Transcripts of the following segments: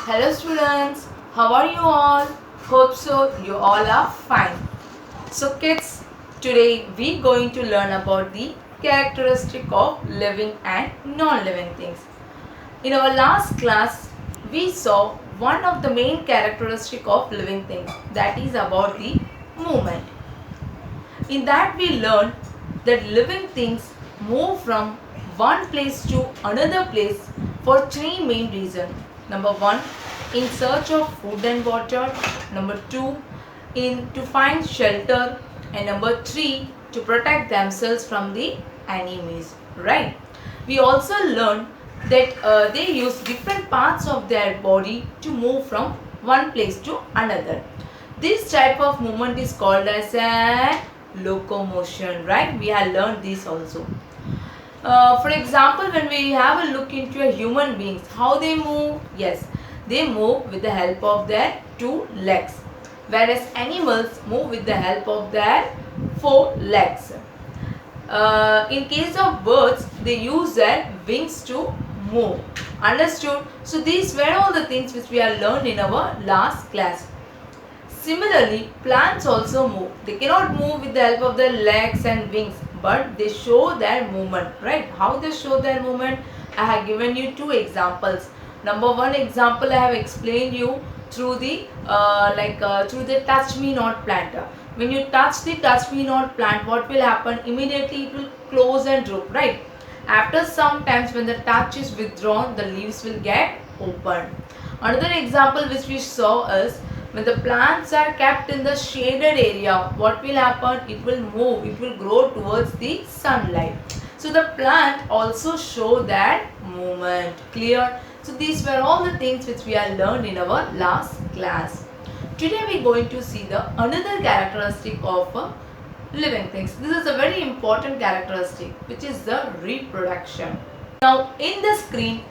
Hello students, how are you all? Hope so you all are fine. So kids, today we going to learn about the characteristic of living and non-living things. In our last class, we saw one of the main characteristic of living things, that is about the movement. In that we learned that living things move from one place to another place for three main reasons. Number one, in search of food and water. Number two, to find shelter. And number three, to protect themselves from the enemies. Right? We also learned that they use different parts of their body to move from one place to another. This type of movement is called as a locomotion, right? We have learned this also. For example, when we have a look into a human beings, how they move? Yes, they move with the help of their two legs, whereas animals move with the help of their four legs. In case of birds, they use their wings to move. Understood? So these were all the things which we have learned in our last class. Similarly, plants also move. They cannot move with the help of their legs and wings, but they show their movement, right? How they show their movement? I have given you two examples. Number one example I have explained you through the through the touch me not plant. When you touch the touch me not plant, what will happen? Immediately it will close and droop, right? After some times when the touch is withdrawn, the leaves will get open. Another example which we saw is when the plants are kept in the shaded area, what will happen? It will move, it will grow towards the sunlight. So the plant also show that movement. Clear? So these were all the things which we have learned in our last class. Today we are going to see the another characteristic of living things. This is a very important characteristic which is the reproduction. Now in the screen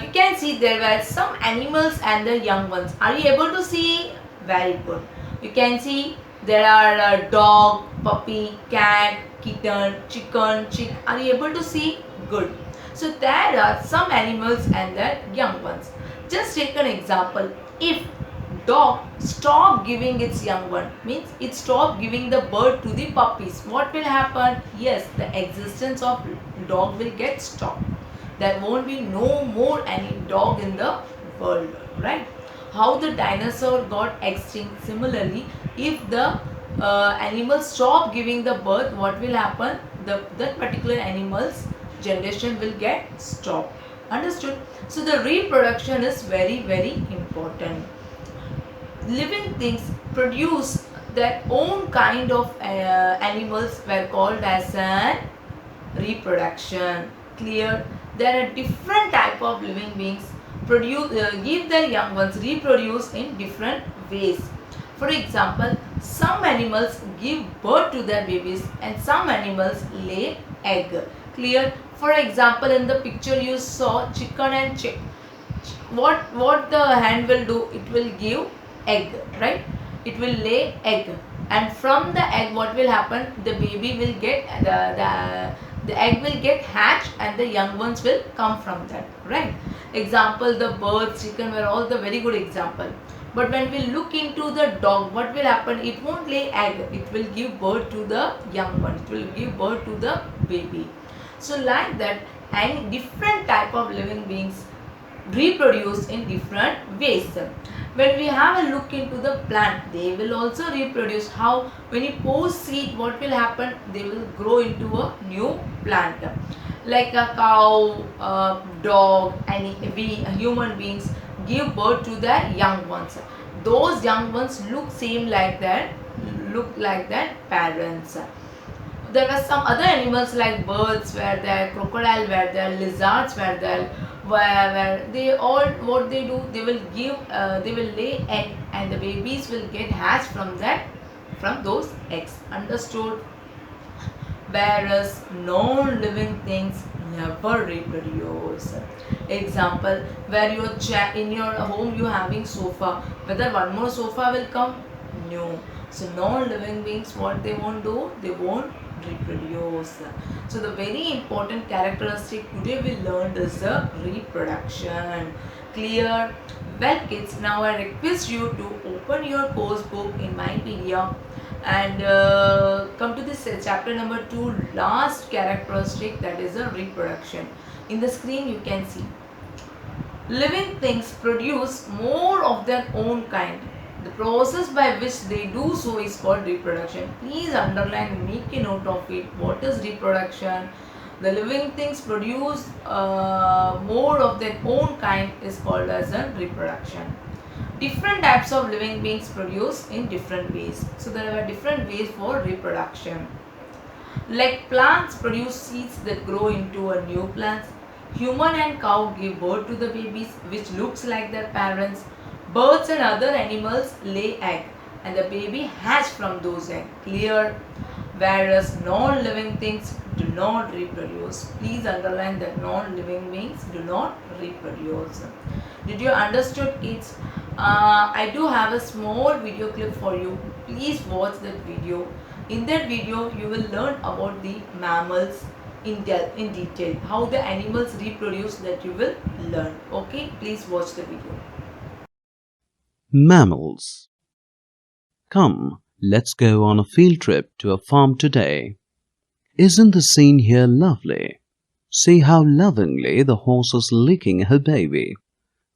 you can see there were some animals and the young ones. Are you able to see? Very good. You can see there are dog, puppy, cat, kitten, chicken, chick. Are you able to see? Good. So there are some animals and their young ones. Just take an example. If dog stop giving its young one, means it stop giving the birth to the puppies, what will happen? Yes, the existence of dog will get stopped. There won't be no more any dog in the world, right? How the dinosaur got extinct. Similarly, if the animals stop giving the birth, what will happen? That particular animal's generation will get stopped. Understood? So the reproduction is very, very important. Living things produce their own kind of animals were called as an reproduction. Clear? There are different type of living beings give their young ones reproduce in different ways. For example, some animals give birth to their babies and some animals lay egg. Clear? For example, in the picture you saw chicken and chick. What the hen will do? It will give egg, right? It will lay egg, and from the egg what will happen? The baby will get the egg will get hatched and the young ones will come from that, right? Example, the bird, chicken were all the very good example. But when we look into the dog, what will happen? It won't lay egg, it will give birth to the young one, it will give birth to the baby. So like that, and different type of living beings reproduce in different ways. When we have a look into the plant, they will also reproduce. How? When you post seed, what will happen? They will grow into a new plant. Like a cow, dog, and we human beings give birth to their young ones. Those young ones look same like that, look like their parents. There were some other animals like birds were there, crocodile were there, lizards were there, where they all, what they do, they will give they will lay egg and the babies will get hatched from that, from those eggs. Understood? Whereas non-living things never reproduce. Example, where you in your home you having sofa, whether one more sofa will come? No. So non-living beings, what they won't do? They won't reproduce. So the very important characteristic today we learned is the reproduction. Clear? Well kids, now I request you to open your course book in Mypedia and come to this chapter number 2, last characteristic, that is a reproduction. In the screen you can see living things produce more of their own kind. The process by which they do so is called reproduction. Please underline, make a note of it. What is reproduction? The living things produce more of their own kind is called as a reproduction. Different types of living beings produce in different ways. So there are different ways for reproduction. Like plants produce seeds that grow into a new plant. Human and cow give birth to the babies which looks like their parents. Birds and other animals lay egg and the baby hatch from those eggs. Clear? Whereas non-living things do not reproduce. Please underline that non-living beings do not reproduce. Did you understood kids? I do have a small video clip for you. Please watch that video. In that video you will learn about the mammals in detail. How the animals reproduce, that you will learn. Okay, please watch the video. Mammals. Come, let's go on a field trip to a farm today. Isn't the scene here lovely? See how lovingly the horse is licking her baby.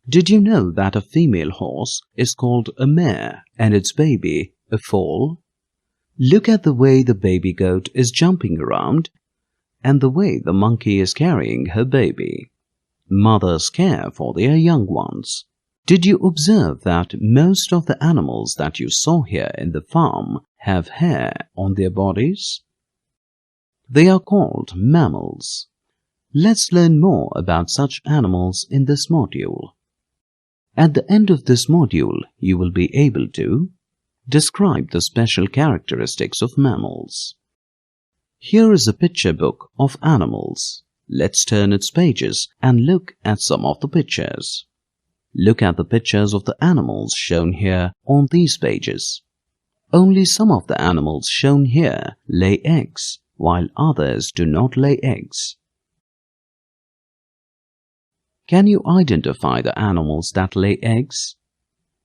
Did you know that a female horse is called a mare and its baby a foal? Look at the way the baby goat is jumping around and the way the monkey is carrying her baby. Mothers care for their young ones. Did you observe that most of the animals that you saw here in the farm have hair on their bodies? They are called mammals. Let's learn more about such animals in this module. At the end of this module, you will be able to describe the special characteristics of mammals. Here is a picture book of animals. Let's turn its pages and look at some of the pictures. Look at the pictures of the animals shown here on these pages. Only some of the animals shown here lay eggs, while others do not lay eggs. Can you identify the animals that lay eggs?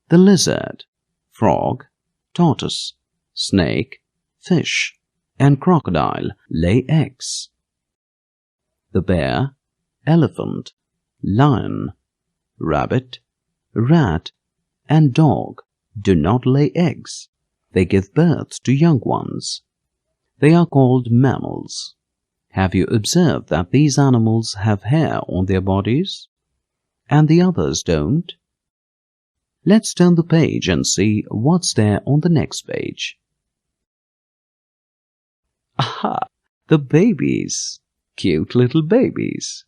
The lizard, frog, tortoise, snake, fish, and crocodile lay eggs. The bear, elephant, lion, rabbit, rat, and dog do not lay eggs. They give birth to young ones. They are called mammals. Have you observed that these animals have hair on their bodies and the others don't? Let's turn the page and see what's there on the next page. Aha! The babies! Cute little babies!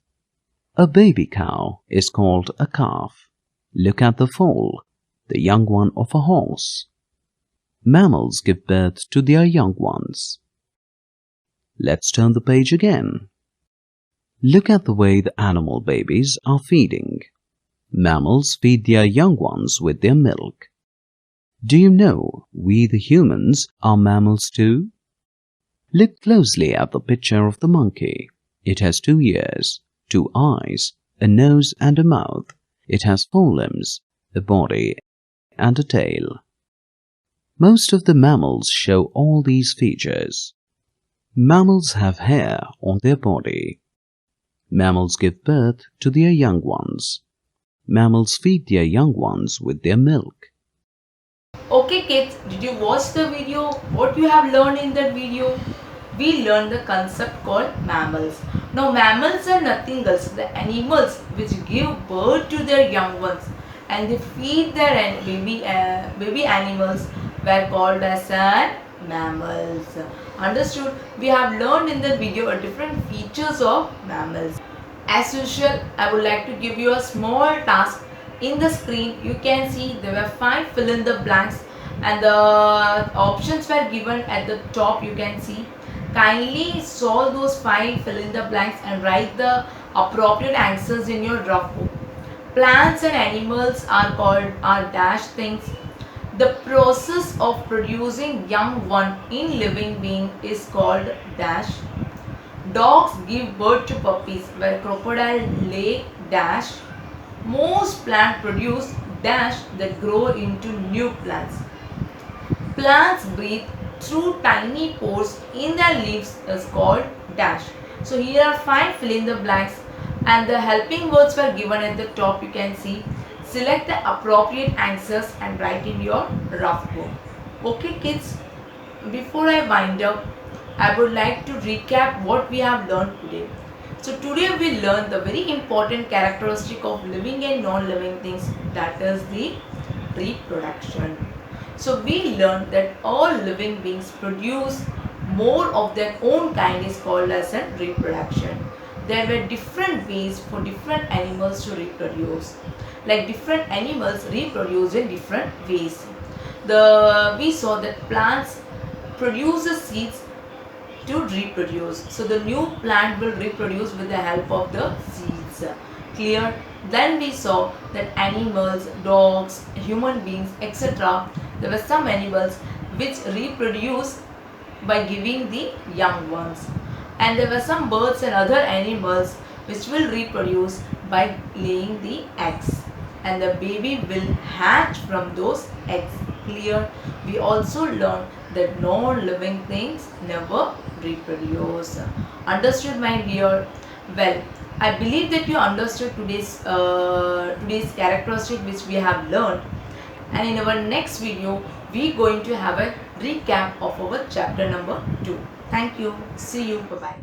A baby cow is called a calf. Look at the foal, the young one of a horse. Mammals give birth to their young ones. Let's turn the page again. Look at the way the animal babies are feeding. Mammals feed their young ones with their milk. Do you know we the humans are mammals too? Look closely at the picture of the monkey. It has 2 ears, 2 eyes, a nose and a mouth. It has 4 limbs, a body and a tail. Most of the mammals show all these features. Mammals have hair on their body. Mammals give birth to their young ones. Mammals feed their young ones with their milk. Okay kids, did you watch the video? What you have learned in that video? We learned the concept called mammals. Now mammals are nothing else, the animals which give birth to their young ones and they feed their baby animals were called as mammals. Understood? We have learned in the video different features of mammals. As usual, I would like to give you a small task. In the screen you can see there were 5 fill in the blanks and the options were given at the top. You can see. Kindly solve those 5 fill in the blanks and write the appropriate answers in your draft book. Plants and animals are dash things. The process of producing young one in living being is called dash. Dogs give birth to puppies where crocodile lay dash. Most plants produce dash that grow into new plants. Plants breathe through tiny pores in their leaves is called dash. So here are 5 fill in the blanks and the helping words were given at the top. You can see. Select the appropriate answers and write in your rough book. Okay kids, before I wind up, I would like to recap what we have learned today. So today we learned the very important characteristic of living and non-living things, that is the reproduction. So we learned that all living beings produce more of their own kind is called as a reproduction. There were different ways for different animals to reproduce. Like different animals reproduce in different ways. We saw that plants produce the seeds to reproduce. So the new plant will reproduce with the help of the seeds. Clear? Then we saw that animals, dogs, human beings, etc. There were some animals which reproduce by giving the young ones. And there were some birds and other animals which will reproduce by laying the eggs. And the baby will hatch from those eggs. Clear? We also learned that non-living things never reproduce. Understood, my dear? Well, I believe that you understood today's characteristic which we have learned, and in our next video we are going to have a recap of our chapter number 2. Thank you. See you. Bye bye.